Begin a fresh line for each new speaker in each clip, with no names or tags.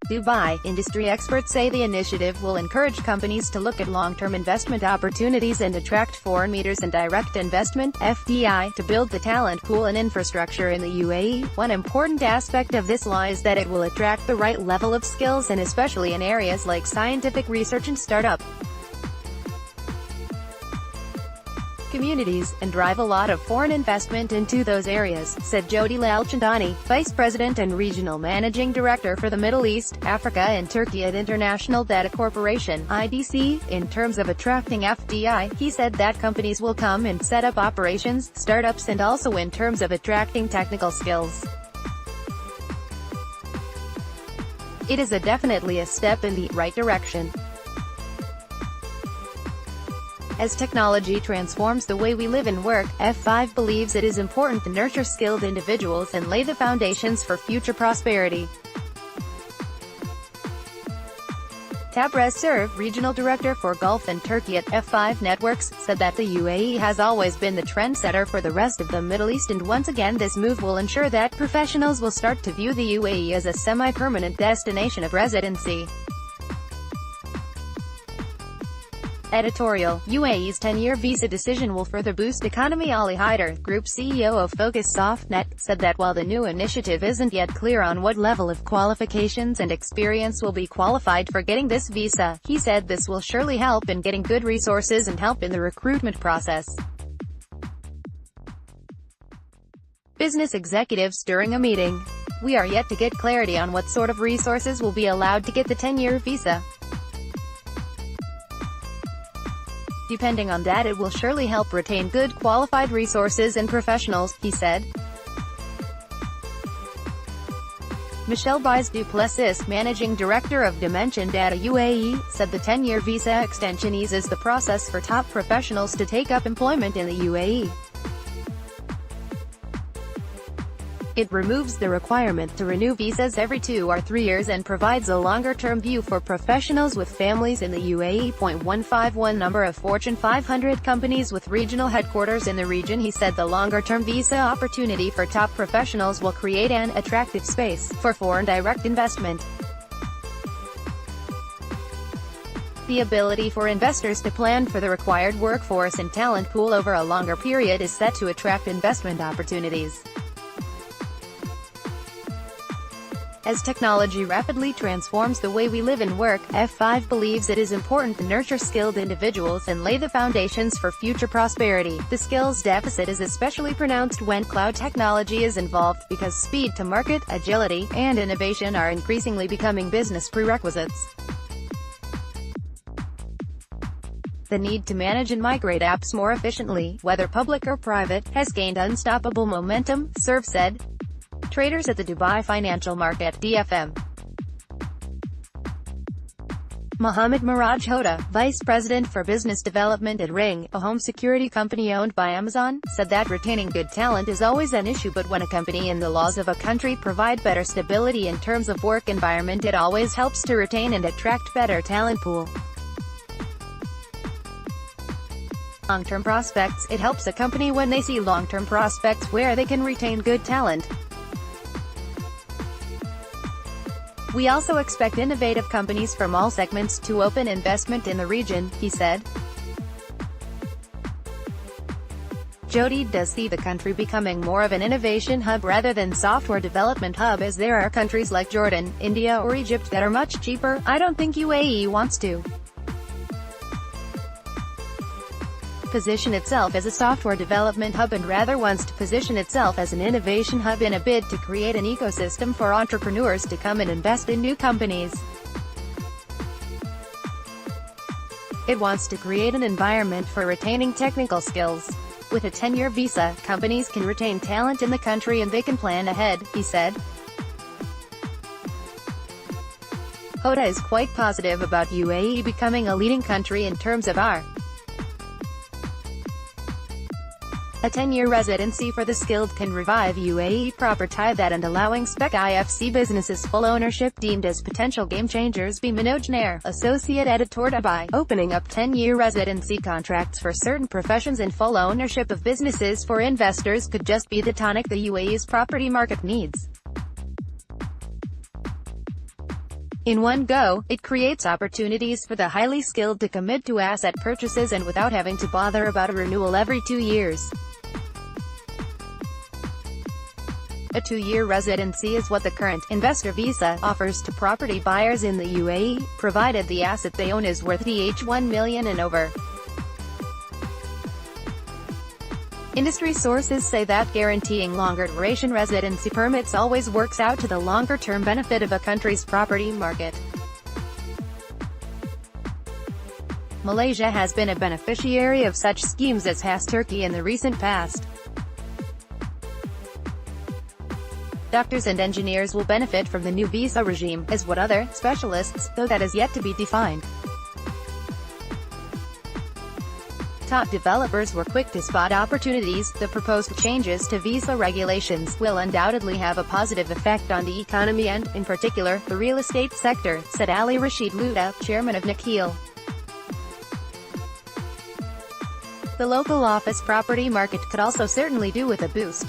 Dubai. Industry experts say the initiative will encourage companies to look at long-term investment opportunities and attract foreign and direct investment (FDI) to build the talent pool and infrastructure in the UAE. One important aspect of this law is that it will attract the right level of skills, and especially in areas like scientific research and startup communities, and drive a lot of foreign investment into those areas, said Jyoti Lalchandani, Vice President and Regional Managing Director for the Middle East, Africa and Turkey at International Data Corporation (IDC). In terms of attracting FDI, he said that companies will come and set up operations, startups, and also in terms of attracting technical skills. It is definitely a step in the right direction. As technology transforms the way we live and work, F5 believes it is important to nurture skilled individuals and lay the foundations for future prosperity. Tabrez Serv, Regional Director for Gulf and Turkey at F5 Networks, said that the UAE has always been the trendsetter for the rest of the Middle East, and once again this move will ensure that professionals will start to view the UAE as a semi-permanent destination of residency. Editorial: UAE's 10-year visa decision will further boost economy. Ali Haider, Group CEO of Focus Softnet, said that while the new initiative isn't yet clear on what level of qualifications and experience will be qualified for getting this visa, he said this will surely help in getting good resources and help in the recruitment process. Business executives during a meeting: we are yet to get clarity on what sort of resources will be allowed to get the 10-year visa. Depending on that, it will surely help retain good qualified resources and professionals, he said. Michelle Baez Duplessis, Managing Director of Dimension Data UAE, said the 10-year visa extension eases the process for top professionals to take up employment in the UAE. It removes the requirement to renew visas every 2 or 3 years and provides a longer-term view for professionals with families in the UAE. 151 number of Fortune 500 companies with regional headquarters in the region. He said the longer-term visa opportunity for top professionals will create an attractive space for foreign direct investment. The ability for investors to plan for the required workforce and talent pool over a longer period is set to attract investment opportunities. As technology rapidly transforms the way we live and work, F5 believes it is important to nurture skilled individuals and lay the foundations for future prosperity. The skills deficit is especially pronounced when cloud technology is involved, because speed to market, agility, and innovation are increasingly becoming business prerequisites. The need to manage and migrate apps more efficiently, whether public or private, has gained unstoppable momentum, Serv said. Traders at the Dubai Financial Market (DFM). Mohammed Miraj Hoda, Vice President for Business Development at Ring, a home security company owned by Amazon, said that retaining good talent is always an issue, but when a company and the laws of a country provide better stability in terms of work environment, it always helps to retain and attract better talent pool. Long-term prospects: it helps a company when they see long-term prospects where they can retain good talent. We also expect innovative companies from all segments to open investment in the region, he said. Jyoti does see the country becoming more of an innovation hub rather than software development hub, as there are countries like Jordan, India or Egypt that are much cheaper. I don't think UAE wants to position itself as a software development hub and rather wants to position itself as an innovation hub in a bid to create an ecosystem for entrepreneurs to come and invest in new companies. It wants to create an environment for retaining technical skills. With a 10-year visa, companies can retain talent in the country and they can plan ahead, he said. Hoda is quite positive about UAE becoming a leading country in terms of a 10-year residency for the skilled can revive UAE property that and allowing spec IFC businesses full ownership, deemed as potential game changers. B. Manoj Nair, Associate Editor Dubai, opening up 10-year residency contracts for certain professions and full ownership of businesses for investors could just be the tonic the UAE's property market needs. In one go, it creates opportunities for the highly skilled to commit to asset purchases and without having to bother about a renewal every 2 years. A 2-year residency is what the current investor visa offers to property buyers in the UAE, provided the asset they own is worth $1 million and over. Industry sources say that guaranteeing longer duration residency permits always works out to the longer-term benefit of a country's property market. Malaysia has been a beneficiary of such schemes, as has Turkey in the recent past. Doctors and engineers will benefit from the new visa regime, as would other specialists, though that is yet to be defined. Top developers were quick to spot opportunities. The proposed changes to visa regulations will undoubtedly have a positive effect on the economy and, in particular, the real estate sector, said Ali Rashid Luda, chairman of Nakheel. The local office property market could also certainly do with a boost.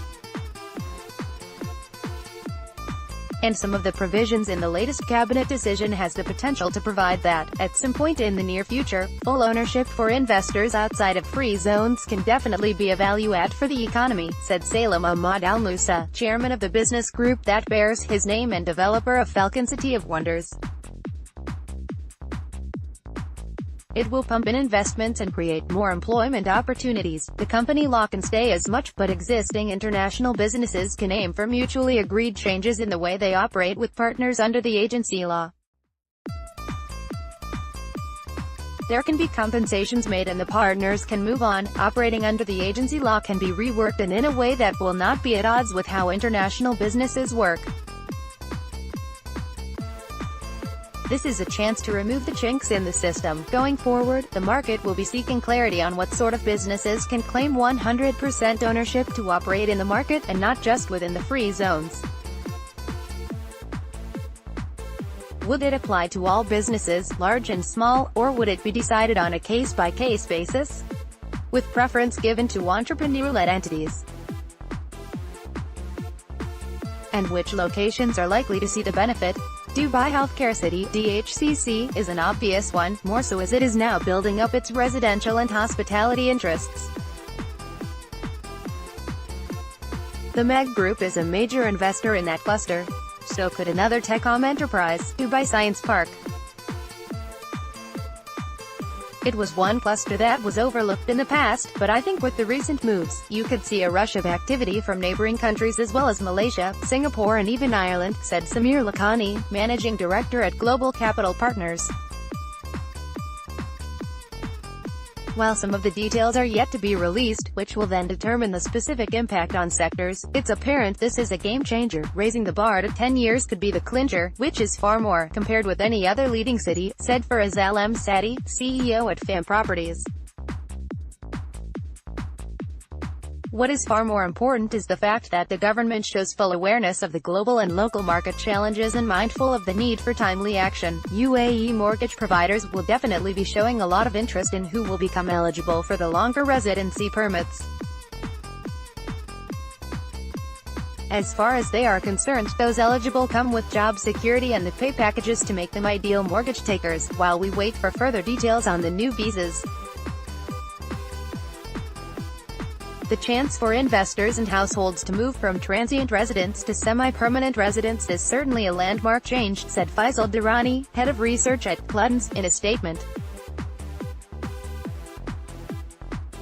And some of the provisions in the latest cabinet decision has the potential to provide that. At some point in the near future, full ownership for investors outside of free zones can definitely be a value add for the economy, said Salim Ahmad Al Musa, chairman of the business group that bears his name and developer of Falcon City of Wonders. It will pump in investments and create more employment opportunities. The company law can stay as much, but existing international businesses can aim for mutually agreed changes in the way they operate with partners under the agency law. There can be compensations made and the partners can move on. Operating under the agency law can be reworked and in a way that will not be at odds with how international businesses work. This is a chance to remove the chinks in the system. Going forward, the market will be seeking clarity on what sort of businesses can claim 100% ownership to operate in the market, and not just within the free zones. Would it apply to all businesses, large and small, or would it be decided on a case-by-case basis, with preference given to entrepreneur-led entities? And which locations are likely to see the benefit? Dubai Healthcare City, DHCC, is an obvious one, more so as it is now building up its residential and hospitality interests. The Meg Group is a major investor in that cluster. So could another telecom enterprise, Dubai Science Park. It was one cluster that was overlooked in the past, but I think with the recent moves, you could see a rush of activity from neighboring countries as well as Malaysia, Singapore and even Ireland, said Samir Lakhani, managing director at Global Capital Partners. While some of the details are yet to be released, which will then determine the specific impact on sectors, it's apparent this is a game-changer. Raising the bar to 10 years could be the clincher, which is far more, compared with any other leading city, said Faraz Al Sadi, CEO at FAM Properties. What is far more important is the fact that the government shows full awareness of the global and local market challenges and mindful of the need for timely action. UAE mortgage providers will definitely be showing a lot of interest in who will become eligible for the longer residency permits. As far as they are concerned, those eligible come with job security and the pay packages to make them ideal mortgage takers, while we wait for further details on the new visas. The chance for investors and households to move from transient residence to semi-permanent residence is certainly a landmark change, said Faisal Durrani, head of research at Cludens, in a statement.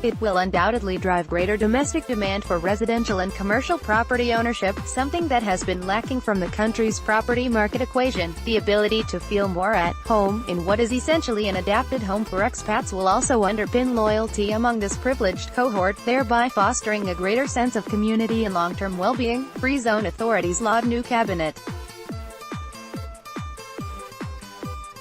It will undoubtedly drive greater domestic demand for residential and commercial property ownership, something that has been lacking from the country's property market equation. The ability to feel more at home in what is essentially an adapted home for expats will also underpin loyalty among this privileged cohort, thereby fostering a greater sense of community and long-term well-being. Free zone authorities laud new cabinet.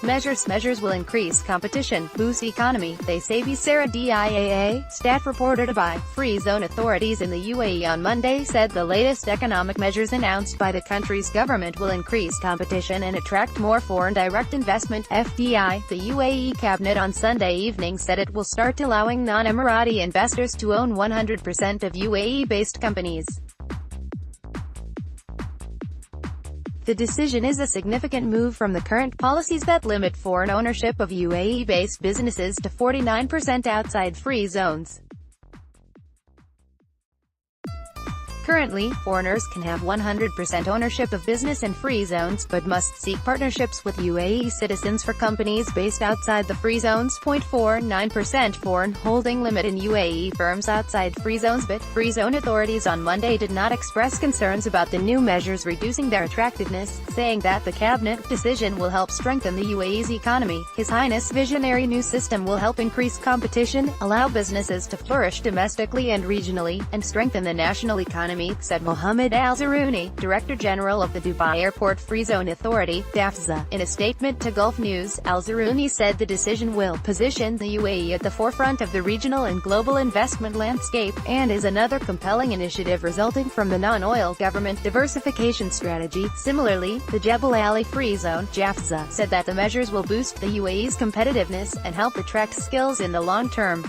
Measures will increase competition, boost economy, they say. Sarah DIAA, staff reported by Free Zone authorities in the UAE on Monday said the latest economic measures announced by the country's government will increase competition and attract more foreign direct investment, FDI. The UAE cabinet on Sunday evening said it will start allowing non-Emirati investors to own 100% of UAE-based companies. The decision is a significant move from the current policies that limit foreign ownership of UAE-based businesses to 49% outside free zones. Currently, foreigners can have 100% ownership of business in free zones, but must seek partnerships with UAE citizens for companies based outside the free zones. 0.49% foreign holding limit in UAE firms outside free zones. But free zone authorities on Monday did not express concerns about the new measures reducing their attractiveness, saying that the cabinet decision will help strengthen the UAE's economy. His Highness' visionary new system will help increase competition, allow businesses to flourish domestically and regionally, and strengthen the national economy, said Mohammed Al Zarouni, Director General of the Dubai Airport Free Zone Authority, DAFZA. In a statement to Gulf News, Al Zarouni said the decision will position the UAE at the forefront of the regional and global investment landscape, and is another compelling initiative resulting from the non-oil government diversification strategy. Similarly, the Jebel Ali Free Zone, JAFZA, said that the measures will boost the UAE's competitiveness and help attract skills in the long term.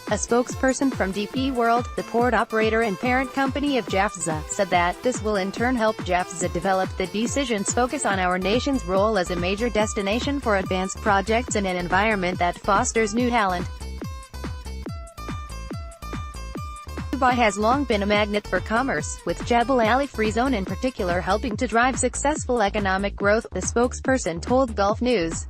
A spokesperson from DP World, the port operator and parent company of JAFZA, said that this will in turn help JAFZA develop. The decisions focus on our nation's role as a major destination for advanced projects in an environment that fosters new talent. Dubai has long been a magnet for commerce, with Jebel Ali Free Zone in particular helping to drive successful economic growth, the spokesperson told Gulf News.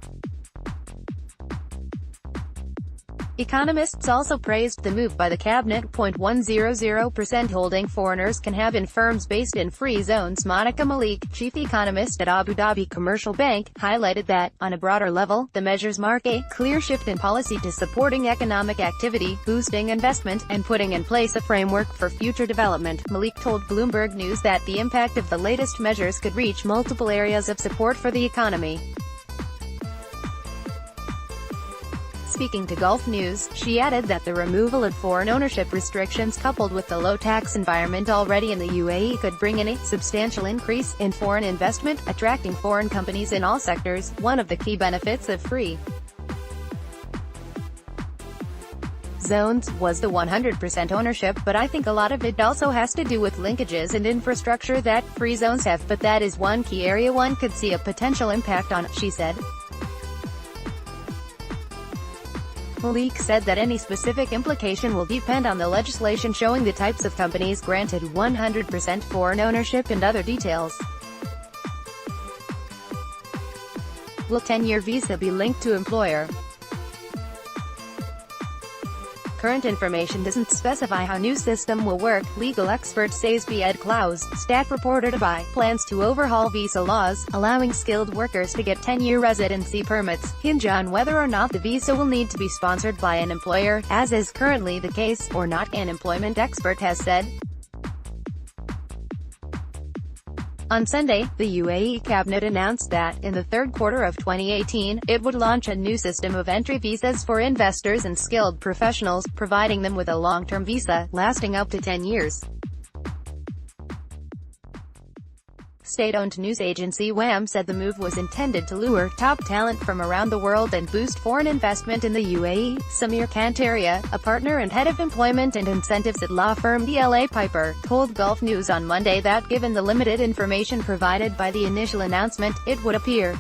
Economists also praised the move by the cabinet. 0.100% holding foreigners can have in firms based in free zones. Monica Malik, chief economist at Abu Dhabi Commercial Bank, highlighted that, on a broader level, the measures mark a clear shift in policy to supporting economic activity, boosting investment, and putting in place a framework for future development. Malik told Bloomberg News that the impact of the latest measures could reach multiple areas of support for the economy. Speaking to Gulf News, she added that the removal of foreign ownership restrictions coupled with the low-tax environment already in the UAE could bring in a substantial increase in foreign investment, attracting foreign companies in all sectors, one of the key benefits of free zones was the 100% ownership, but I think a lot of it also has to do with linkages and infrastructure that free zones have, but that is one key area one could see a potential impact on, she said. Malik said that any specific implication will depend on the legislation showing the types of companies granted 100% foreign ownership and other details. Will 10-year visa be linked to employer? Current information doesn't specify how new system will work, legal expert says Ed Klaus, staff reporter Dubai, plans to overhaul visa laws, allowing skilled workers to get 10-year residency permits, hinge on whether or not the visa will need to be sponsored by an employer, as is currently the case, or not, an employment expert has said. On Sunday, the UAE cabinet announced that, in the third quarter of 2018, it would launch a new system of entry visas for investors and skilled professionals, providing them with a long-term visa, lasting up to 10 years. State-owned news agency WAM said the move was intended to lure top talent from around the world and boost foreign investment in the UAE. Samir Kantaria, a partner and head of employment and incentives at law firm DLA Piper, told Gulf News on Monday that given the limited information provided by the initial announcement, it would appear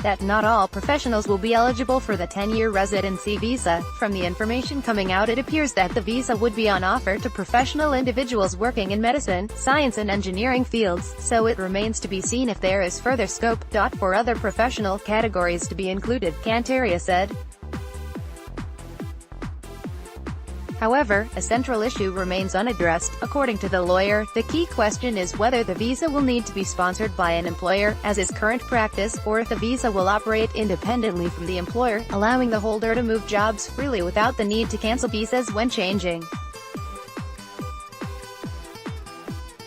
that not all professionals will be eligible for the 10-year residency visa. From the information coming out, it appears that the visa would be on offer to professional individuals working in medicine, science and engineering fields, so it remains to be seen if there is further scope for other professional categories to be included, Kantaria said. However, a central issue remains unaddressed. According to the lawyer, the key question is whether the visa will need to be sponsored by an employer, as is current practice, or if the visa will operate independently from the employer, allowing the holder to move jobs freely without the need to cancel visas when changing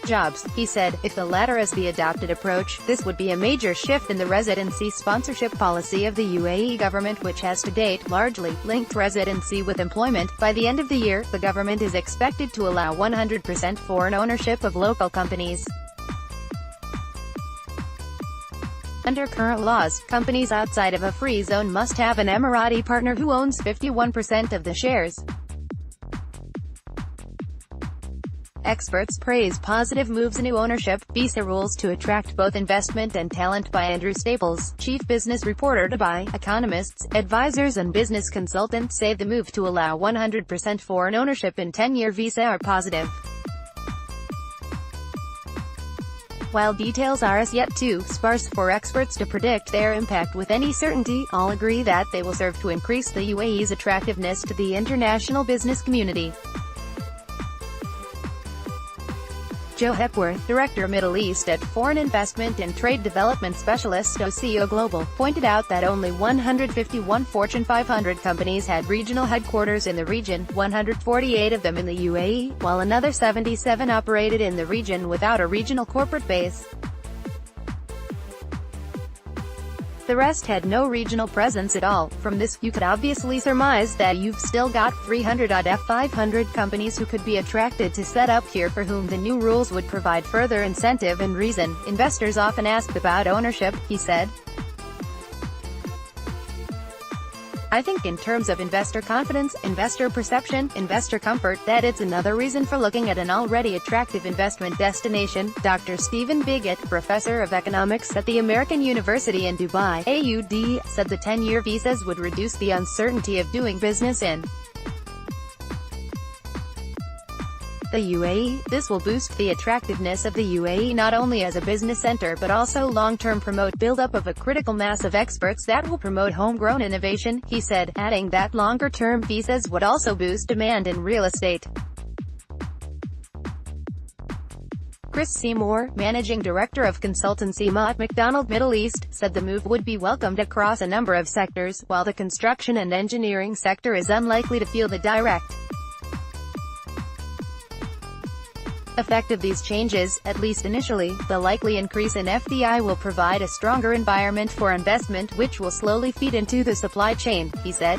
jobs. He said, if the latter is the adopted approach, this would be a major shift in the residency sponsorship policy of the UAE government, which has to date largely linked residency with employment. By the end of the year, the government is expected to allow 100% foreign ownership of local companies. Under current laws, companies outside of a free zone must have an Emirati partner who owns 51% of the shares. Experts praise positive moves in new ownership, visa rules to attract both investment and talent by Andrew Staples, chief business reporter to Dubai. Economists, advisors and business consultants say the move to allow 100% foreign ownership in 10-year visa are positive. While details are as yet too sparse for experts to predict their impact with any certainty, all agree that they will serve to increase the UAE's attractiveness to the international business community. Joe Hepworth, Director Middle East at Foreign Investment and Trade Development Specialist OCO Global, pointed out that only 151 Fortune 500 companies had regional headquarters in the region, 148 of them in the UAE, while another 77 operated in the region without a regional corporate base. The rest had no regional presence at all. From this, you could obviously surmise that you've still got 300-odd F500 companies who could be attracted to set up here, for whom the new rules would provide further incentive and reason. Investors often ask about ownership, he said. I think in terms of investor confidence, investor perception, investor comfort, that it's another reason for looking at an already attractive investment destination. Dr. Stephen Bigot, professor of economics at the American University in Dubai, AUD, said the 10-year visas would reduce the uncertainty of doing business in the UAE. This will boost the attractiveness of the UAE not only as a business center but also long-term promote build-up of a critical mass of experts that will promote homegrown innovation, he said, adding that longer-term visas would also boost demand in real estate. Chris Seymour, managing director of consultancy Mott MacDonald Middle East, said the move would be welcomed across a number of sectors, while the construction and engineering sector is unlikely to feel the direct effect of these changes. At least initially, the likely increase in FDI will provide a stronger environment for investment, which will slowly feed into the supply chain, he said.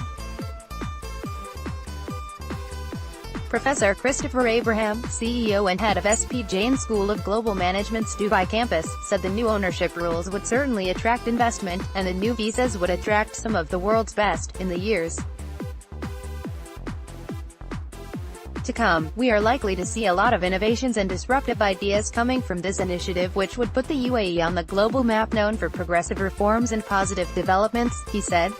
Professor Christopher Abraham, CEO and head of SP Jain School of Global Management's Dubai campus, said the new ownership rules would certainly attract investment, and the new visas would attract some of the world's best. In the years to come, we are likely to see a lot of innovations and disruptive ideas coming from this initiative, which would put the UAE on the global map, known for progressive reforms and positive developments, he said.